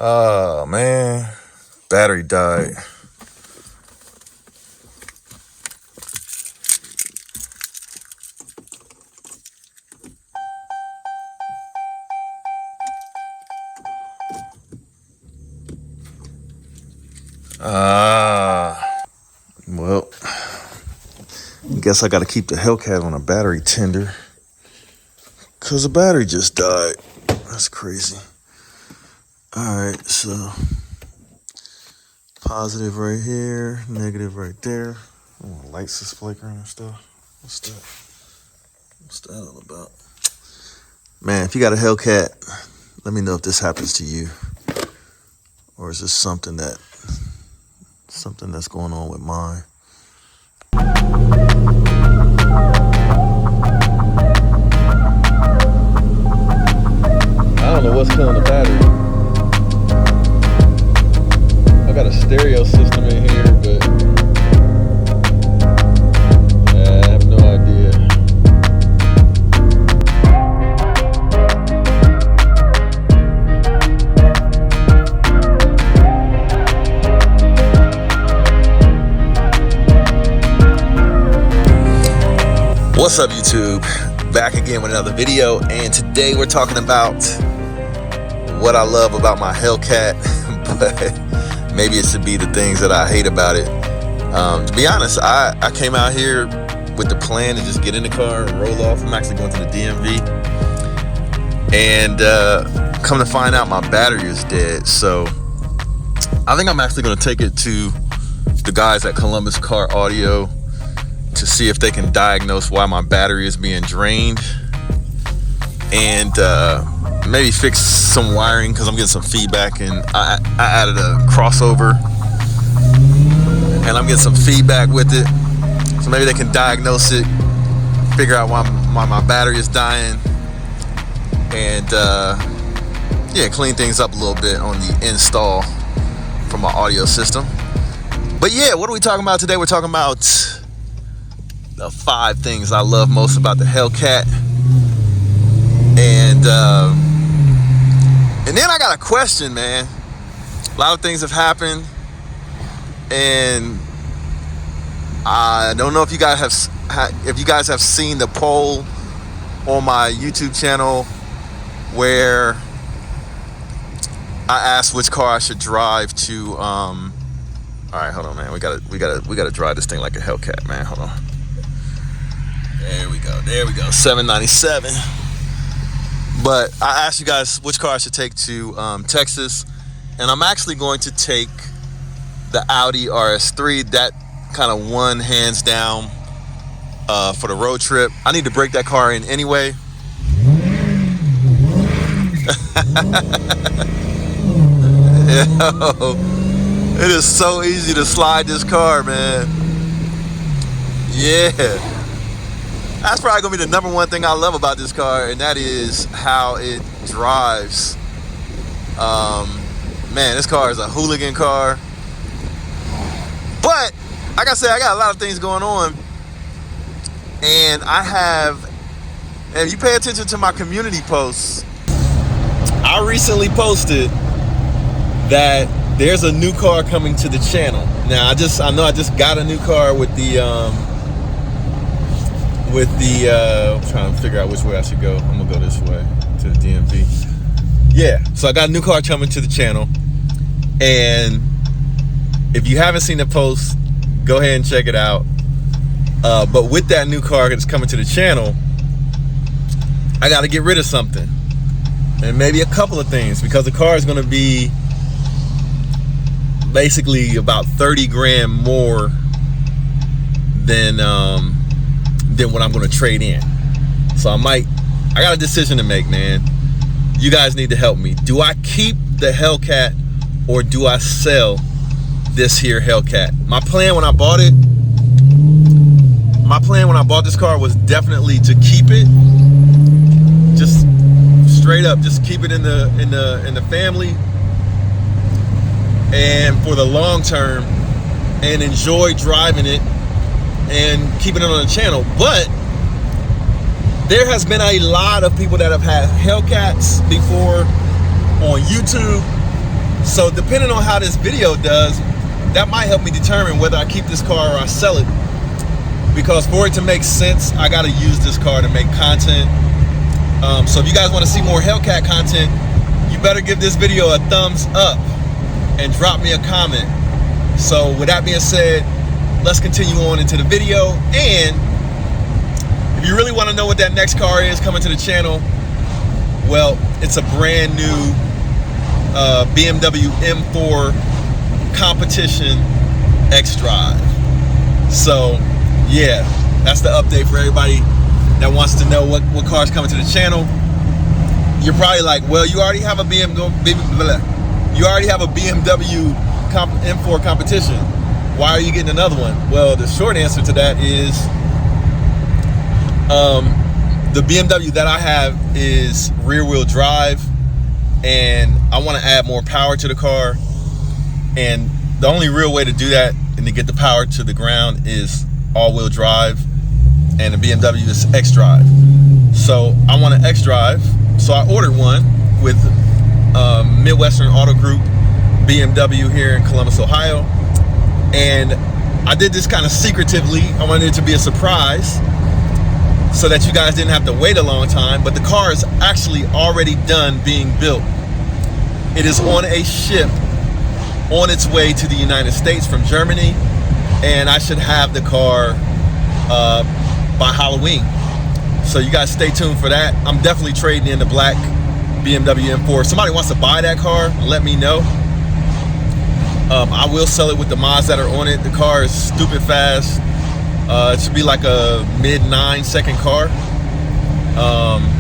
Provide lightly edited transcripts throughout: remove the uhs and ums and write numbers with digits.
Oh man, battery died. Well, I guess I gotta keep the Hellcat on a battery tender, cause the battery just died. That's crazy. Alright, so positive right here, negative right there. Oh, lights is flickering and stuff. What's that all about? Man, if you got a Hellcat, let me know if this happens to you. Or is this something that's going on with mine? I don't know what's killing the battery. I got a stereo system in here, but I have no idea. What's up, YouTube? Back again with another video, and today we're talking about what I love about my Hellcat, but maybe it should be the things that I hate about it. To be honest, I came out here with the plan to just get in the car and roll off. I'm actually going to the DMV, and come to find out my battery is dead. So I think I'm actually going to take it to the guys at Columbus Car Audio to see if they can diagnose why my battery is being drained, and maybe fix some wiring, because I'm getting some feedback, and I added a crossover and I'm getting some feedback with it, so maybe they can diagnose it, figure out why my battery is dying, and yeah, clean things up a little bit on the install for my audio system. But yeah, what are we talking about today? We're talking about the 5 things I love most about the Hellcat, and then I got a question, man. A lot of things have happened, and I don't know if you guys have seen the poll on my YouTube channel where I asked which car I should drive to. All right, hold on, man. We gotta drive this thing like a Hellcat, man. Hold on. There we go, 797. But I asked you guys which car I should take to Texas, and I'm actually going to take the Audi RS3. That kind of won hands down for the road trip. I need to break that car in anyway. Yo, it is so easy to slide this car, man. Yeah. That's probably gonna be the number one thing I love about this car, and that is how it drives. Man, this car is a hooligan car. But like I said, I got a lot of things going on, and if you pay attention to my community posts, I recently posted that there's a new car coming to the channel. Now I know I just got a new car with the I'm trying to figure out which way I should go. I'm gonna go this way to the DMV. Yeah, so I got a new car coming to the channel, and if you haven't seen the post, go ahead and check it out. But with that new car that's coming to the channel, I got to get rid of something, and maybe a couple of things, because the car is going to be basically about 30 grand more than what I'm going to trade in. So I got a decision to make, man. You guys need to help me. Do I keep the Hellcat, or do I sell this here Hellcat. My plan when I bought this car was definitely to keep it, just straight up, just keep it in the family and for the long term, and enjoy driving it and keeping it on the channel. But there has been a lot of people that have had Hellcats before on YouTube. So depending on how this video does, that might help me determine whether I keep this car or I sell it. Because for it to make sense, I gotta use this car to make content. So if you guys wanna see more Hellcat content, you better give this video a thumbs up and drop me a comment. So with that being said, let's continue on into the video. And if you really wanna know what that next car is coming to the channel, well, it's a brand new BMW M4 Competition xDrive. So yeah, that's the update for everybody that wants to know what car's coming to the channel. You're probably like, well, you already have a BMW M4 Competition. Why are you getting another one? Well, the short answer to that is the BMW that I have is rear-wheel drive, and I want to add more power to the car. And the only real way to do that and to get the power to the ground is all-wheel drive, and the BMW is xDrive. So I want an xDrive, so I ordered one with Midwestern Auto Group BMW here in Columbus, Ohio. And I did this kind of secretively. I wanted it to be a surprise so that you guys didn't have to wait a long time. But the car is actually already done being built. It is on a ship on its way to the United States from Germany, and I should have the car by Halloween. So you guys stay tuned for that. I'm definitely trading in the black BMW M4. If somebody wants to buy that car, let me know. I will sell it with the mods that are on it. The car is stupid fast. It should be like a mid 9-second car.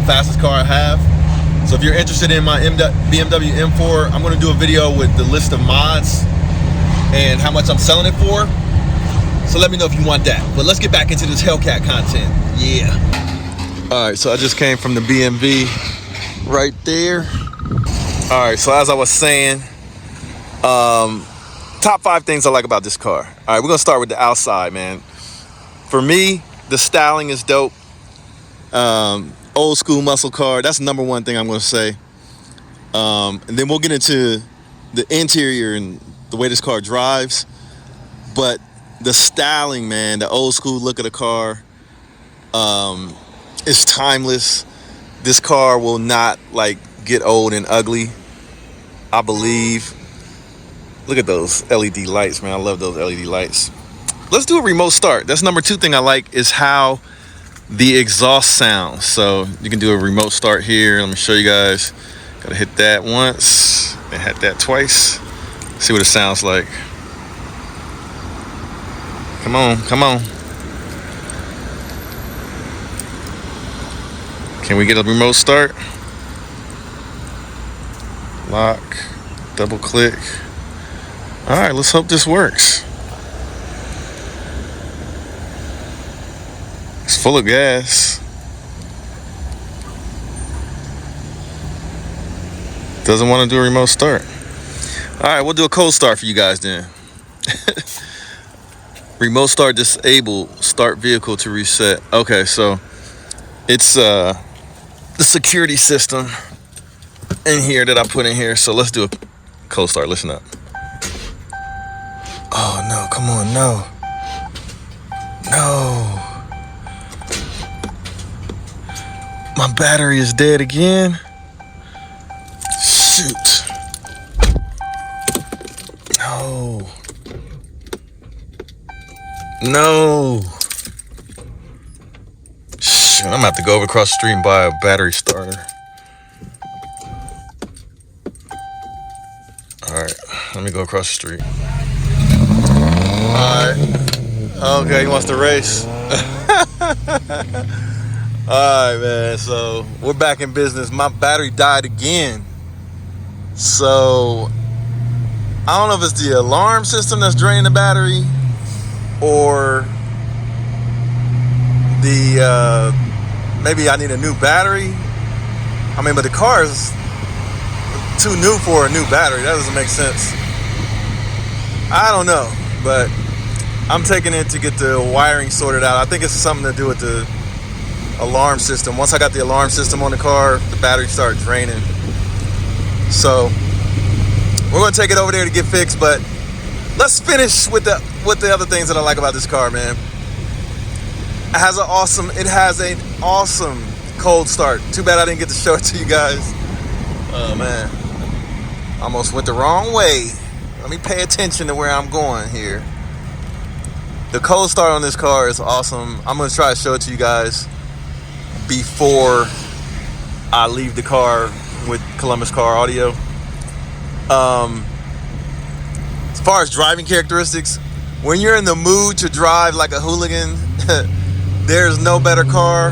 Fastest car I have. So if you're interested in my BMW M4, I'm going to do a video with the list of mods and how much I'm selling it for. So let me know if you want that. But let's get back into this Hellcat content. Yeah. All right, so I just came from the BMV right there. All right, so as I was saying, top 5 things I like about this car. All right, we're gonna start with the outside, man. For me, the styling is dope. Old school muscle car, that's the number one thing I'm gonna say. And then we'll get into the interior and the way this car drives. But the styling, man, the old school look of the car is timeless. This car will not like get old and ugly, I believe. Look at those LED lights, man. I love those LED lights. Let's do a remote start. That's number 2 thing I like, is how the exhaust sounds. So you can do a remote start here. Let me show you guys. Gotta hit that once and hit that twice. See what it sounds like. Come on, come on. Can we get a remote start? Lock, double click. All right, let's hope this works. It's full of gas. Doesn't want to do a remote start. All right, we'll do a cold start for you guys then. Remote start disabled, start vehicle to reset. Okay, so it's the security system in here that I put in here. So let's do a cold start. Listen up. Oh no, come on, no. No. My battery is dead again. Shoot. No. No. Shoot, I'm gonna have to go over across the street and buy a battery starter. Alright, let me go across the street. Alright. Okay, he wants to race. Alright, man, so we're back in business. My battery died again. So I don't know if it's the alarm system that's draining the battery or the maybe I need a new battery. I mean, but the car is too new for a new battery. That doesn't make sense. I don't know, but I'm taking it to get the wiring sorted out. I think it's something to do with the alarm system. Once I got the alarm system on the car, the battery started draining. So we're gonna take it over there to get fixed, but let's finish with the other things that I like about this car, man. It has an awesome cold start. Too bad I didn't get to show it to you guys. Oh man, almost went the wrong way. Let me pay attention to where I'm going here. The cold start on this car is awesome. I'm gonna try to show it to you guys before I leave the car with Columbus Car Audio. As far as driving characteristics, when you're in the mood to drive like a hooligan, there's no better car.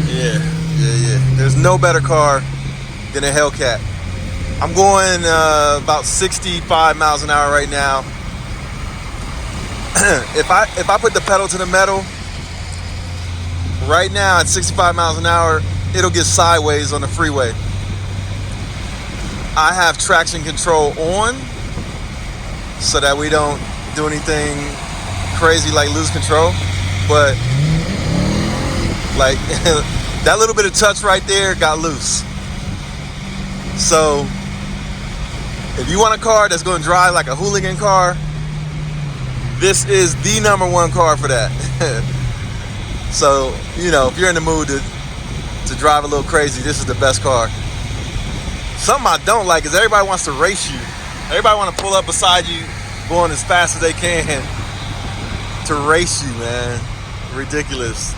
Yeah. There's no better car than a Hellcat. I'm going about 65 miles an hour right now. If I put the pedal to the metal right now at 65 miles an hour, it'll get sideways on the freeway. I have traction control on so that we don't do anything crazy like lose control. But like that little bit of touch right there got loose. So if you want a car that's going to drive like a hooligan car, this is the #1 car for that. So, you know, if you're in the mood to drive a little crazy, this is the best car. Something I don't like is everybody wants to race you. Everybody want to pull up beside you, going as fast as they can to race you, man. Ridiculous.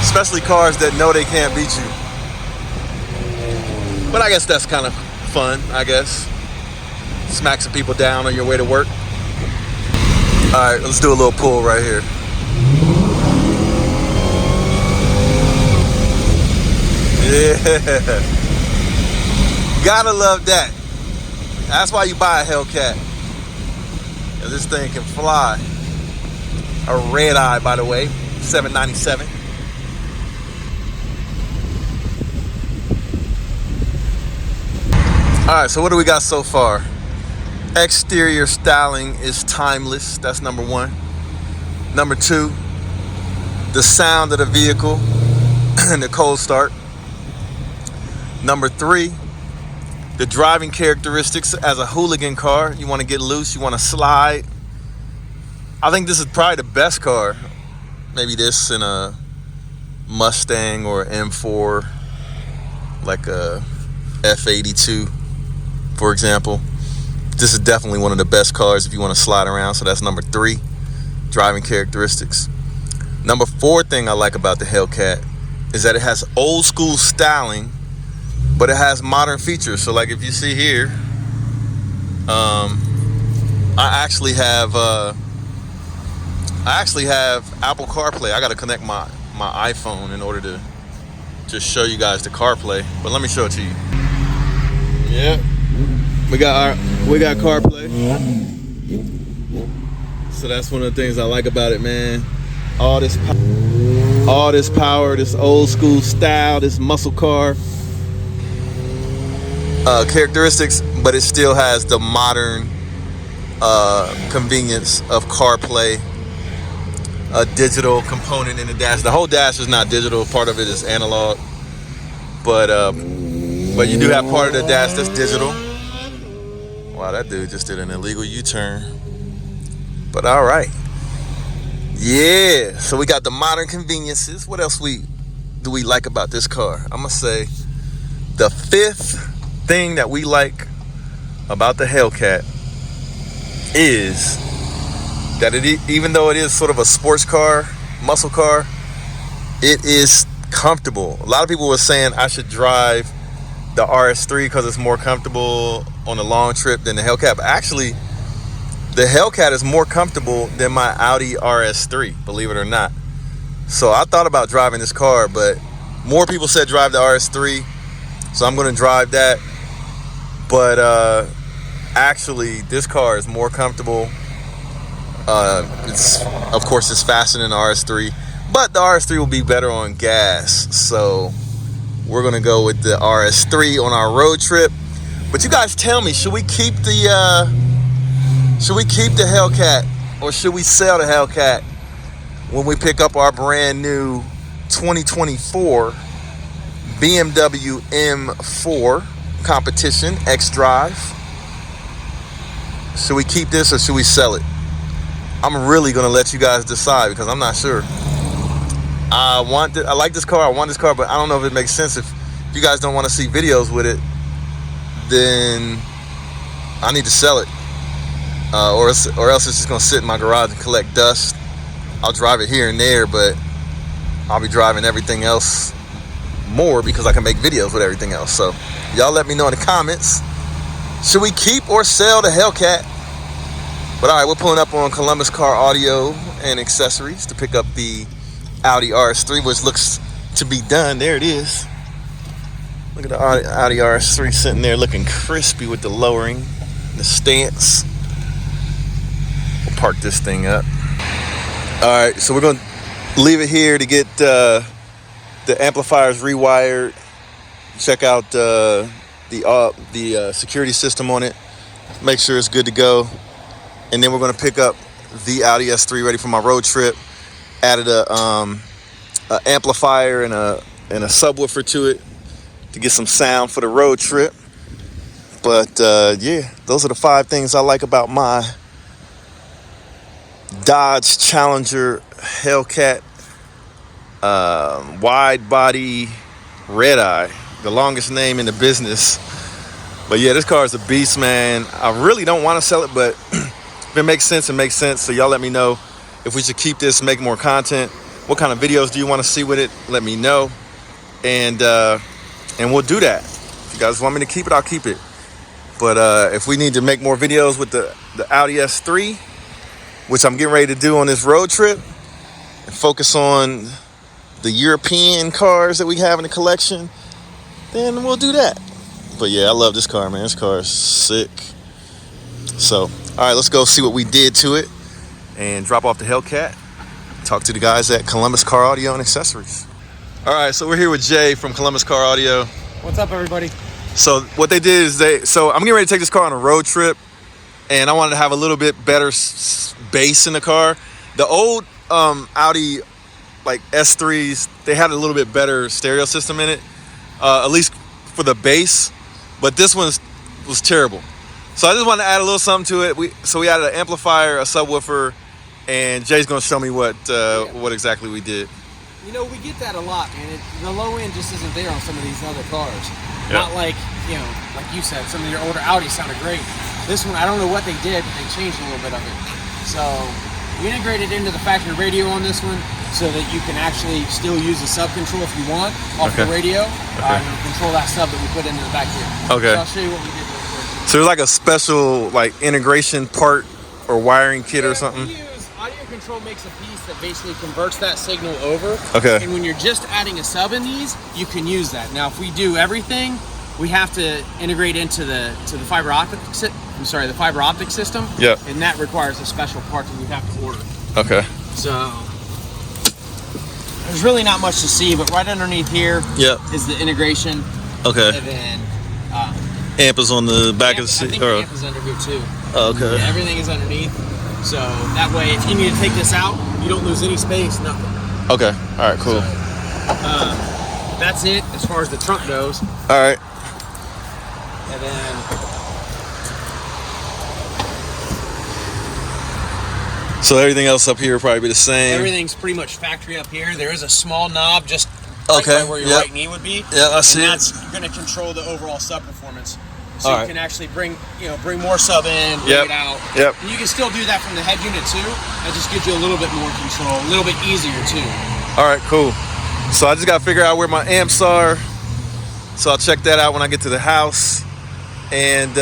Especially cars that know they can't beat you. But I guess that's kind of fun, I guess. Smack some people down on your way to work. All right, let's do a little pull right here. Yeah. Gotta love that. That's why you buy a Hellcat. This thing can fly. A Redeye, by the way, $797. All right, so what do we got so far? Exterior styling is timeless. That's #1. #2, the sound of the vehicle and the cold start. #3, the driving characteristics as a hooligan car. You want to get loose, you want to slide. I think this is probably the best car. Maybe this in a Mustang or M4, like a F82, for example. This is definitely one of the best cars if you want to slide around. So that's #3, driving characteristics. #4 thing I like about the Hellcat is that it has old school styling, but it has modern features. So like if you see here, I actually have Apple CarPlay. I got to connect my iPhone in order to just show you guys the CarPlay. But let me show it to you. Yeah, we got CarPlay. So that's one of the things I like about it, man. All this power, this old school style, this muscle car characteristics, but it still has the modern convenience of CarPlay. A digital component in the dash. The whole dash is not digital. Part of it is analog, but you do have part of the dash that's digital. Wow, that dude just did an illegal U-turn. But all right, yeah. So we got the modern conveniences. What else do we like about this car? I'm gonna say the 5th thing that we like about the Hellcat is that even though it is sort of a sports car, muscle car, it is comfortable. A lot of people were saying I should drive the RS3 because it's more comfortable on a long trip than the Hellcat. But actually, the Hellcat is more comfortable than my Audi RS3, believe it or not. So I thought about driving this car, but more people said drive the RS3. So I'm gonna drive that. But actually, this car is more comfortable. Of course, it's faster than the RS3, but the RS3 will be better on gas. So we're gonna go with the RS3 on our road trip. But you guys tell me, should we keep the Hellcat, or should we sell the Hellcat when we pick up our brand new 2024 BMW M4 Competition xDrive? Should we keep this or should we sell it? I'm really gonna let you guys decide because I'm not sure. I like this car. I want this car, but I don't know if it makes sense. If you guys don't want to see videos with it, then I need to sell it, or else it's just gonna sit in my garage and collect dust. I'll drive it here and there, but I'll be driving everything else more because I can make videos with everything else. So y'all let me know in the comments, should we keep or sell the Hellcat? But all right, we're pulling up on Columbus Car Audio and Accessories to pick up the Audi RS3, which looks to be done. There it is. Look at the Audi RS3 sitting there looking crispy with the lowering, the stance. We'll park this thing up. All right, so we're gonna leave it here to get the amplifiers rewired. Check out the security system on it. Make sure it's good to go. And then we're gonna pick up the Audi S3 ready for my road trip. Added a amplifier and a subwoofer to it to get some sound for the road trip. But yeah, those are the 5 things I like about my Dodge Challenger Hellcat wide body Redeye, the longest name in the business. But yeah, this car is a beast, man. I really don't want to sell it, but if it makes sense, it makes sense. So y'all let me know if we should keep this, make more content. What kind of videos do you want to see with it? Let me know, and we'll do that. If you guys want me to keep it, I'll keep it. But if we need to make more videos with the Audi S3, which I'm getting ready to do on this road trip, and focus on the European cars that we have in the collection, then we'll do that. But yeah, I love this car, man. This car is sick. So, all right, let's go see what we did to it and drop off the Hellcat. Talk to the guys at Columbus Car Audio and Accessories. All right, so we're here with Jay from Columbus Car Audio. What's up, everybody? So what they did is so I'm getting ready to take this car on a road trip, and I wanted to have a little bit better bass in the car. The old Audi like S3s, they had a little bit better stereo system in it, at least for the bass, but this one was terrible. So I just wanted to add a little something to it. We added an amplifier, a subwoofer, and Jay's gonna show me what exactly we did. You know, we get that a lot, man. The low end just isn't there on some of these other cars. Yep. Not like, you know, like you said, some of your older Audis sounded great. This one, I don't know what they did, but they changed a little bit of it. So we integrated into the factory radio on this one so that you can actually still use the sub control if you want off the radio. And control that sub that we put into the back here. Okay. So I'll show you what we did real quick. So there's like a special like integration part or wiring kit or something? Audio control makes a piece that basically converts that signal over. Okay. And when you're just adding a sub in these, you can use that. Now, if we do everything, we have to integrate into the fiber optic the fiber optic system. Yep. And that requires a special part that we have to order. Okay. So there's really not much to see, but right underneath here is the integration. Okay. And then amp is on the back of the seat. I think the amp is under here too. Oh, okay. Yeah, everything is underneath. So that way, if you need to take this out, you don't lose any space, nothing. Okay. All right. Cool. So, that's it as far as the trunk goes. All right. And then so everything else up here will probably be the same. Everything's pretty much factory up here. There is a small knob just right by where your right knee would be. Yeah, I see. And that's going to control the overall sub performance. So you can actually bring more sub in, bring it out. Yep. And you can still do that from the head unit too. That just gives you a little bit more control, a little bit easier too. All right, cool. So I just got to figure out where my amps are. So I'll check that out when I get to the house. And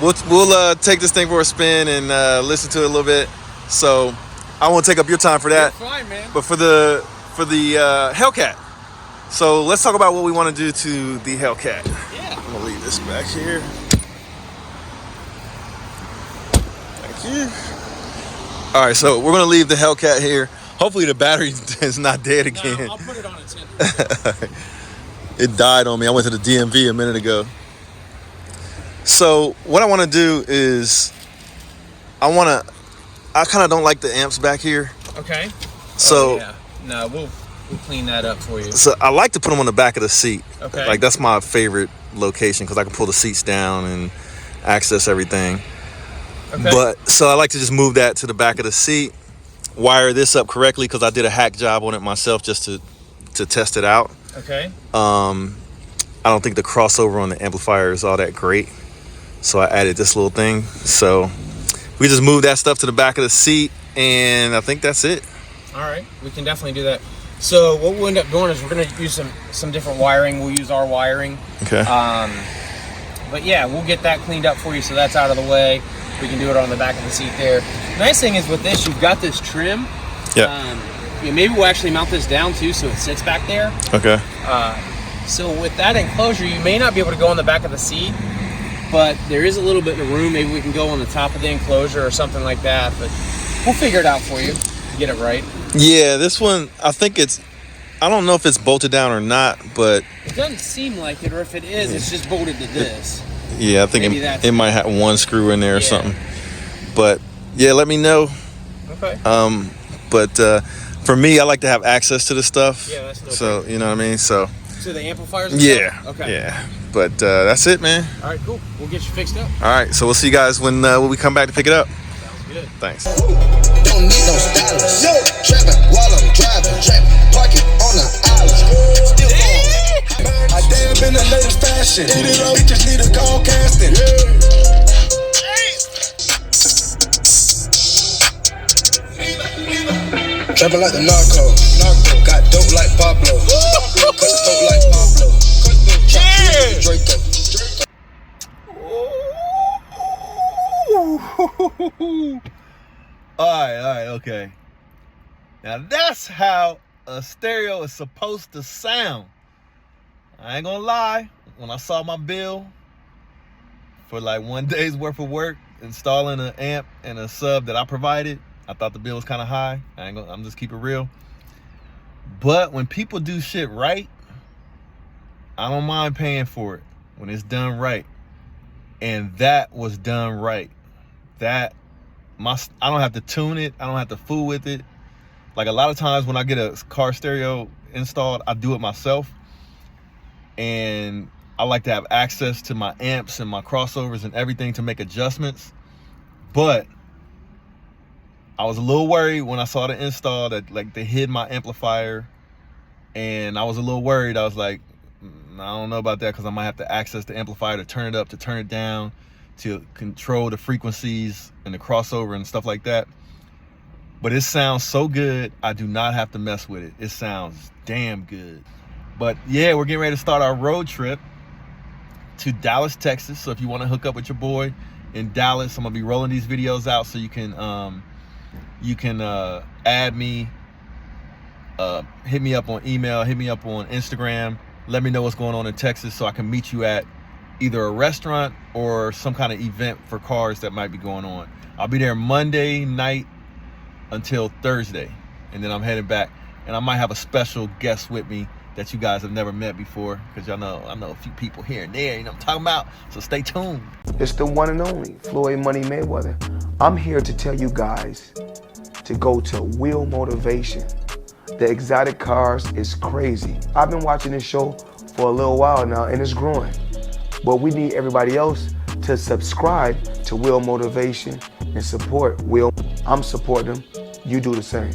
we'll take this thing for a spin and listen to it a little bit. So I won't take up your time for that. You're fine, man. But for the Hellcat, So let's talk about what we want to do to the Hellcat. Yeah. I'm gonna leave this back here. Thank you. All right, so we're gonna leave the Hellcat here. Hopefully the battery is not dead again. No, I'll put it on its head. It died on me. I went to the DMV a minute ago. So what I want to do is I kind of don't like the amps back here. Okay. So yeah. No, we'll clean that up for you. So I like to put them on the back of the seat. Okay. Like that's my favorite location because I can pull the seats down and access everything. Okay. But so I like to just move that to the back of the seat, wire this up correctly because I did a hack job on it myself just to test it out. Okay. I don't think the crossover on the amplifier is all that great. So I added this little thing. So we just move that stuff to the back of the seat and I think that's it. All right, we can definitely do that. So what we'll end up doing is we're going to use some different wiring. We'll use our wiring. Okay. But yeah, we'll get that cleaned up for you so that's out of the way. We can do it on the back of the seat there. The nice thing is with this, you've got this trim. Yeah. Maybe we'll actually mount this down too so it sits back there. Okay. So with that enclosure, you may not be able to go on the back of the seat, but there is a little bit of room. Maybe we can go on the top of the enclosure or something like that, but we'll figure it out for you. Get it right. Yeah, this one, I think I don't know if it's bolted down or not, but it doesn't seem like it, or if it is, it's just bolted to this. Yeah, I think it might have one screw in there or something. But yeah, let me know. Okay. But for me, I like to have access to the stuff. Yeah, that's no so problem. You know what I mean? So the amplifiers and yeah. stuff? Okay. Yeah. But that's it, man. All right, cool. We'll get you fixed up. All right, so we'll see you guys when we come back to pick it up. Sounds good. Thanks. Don't need no stylist. Yo, trapping while I'm driving. Parking on the island. Still going. I damn in the latest fashion. Bitches need a call casting. Trapping like the narco. Got dope like Pablo. Cut dope like Pablo. Yeah. Draco. All right, okay. Now that's how a stereo is supposed to sound. I ain't gonna lie, when I saw my bill for like 1 day's worth of work installing an amp and a sub that I provided, I thought the bill was kind of high. I'm just keep it real. But when people do shit right, I don't mind paying for it when it's done right. And that was done right. I don't have to tune it. I don't have to fool with it. Like a lot of times when I get a car stereo installed, I do it myself. And I like to have access to my amps and my crossovers and everything to make adjustments. But I was a little worried when I saw the install that like they hid my amplifier. And I was a little worried. I was like, I don't know about that because I might have to access the amplifier to turn it up, to turn it down, to control the frequencies and the crossover and stuff like that. But it sounds so good, I do not have to mess with it. It sounds damn good. But yeah, we're getting ready to start our road trip to Dallas, Texas. So if you want to hook up with your boy in Dallas, I'm gonna be rolling these videos out so you can add me, hit me up on email, hit me up on Instagram. Let me know what's going on in Texas so I can meet you at either a restaurant or some kind of event for cars that might be going on. I'll be there Monday night until Thursday, and then I'm heading back. And I might have a special guest with me that you guys have never met before, because I know a few people here and there, you know what I'm talking about? So stay tuned. It's the one and only Floyd Money Mayweather. I'm here to tell you guys to go to Wheel Motivation. The exotic cars is crazy. I've been watching this show for a little while now, and it's growing. But we need everybody else to subscribe to Wheel Motivation and support Wheel. I'm supporting them. You do the same.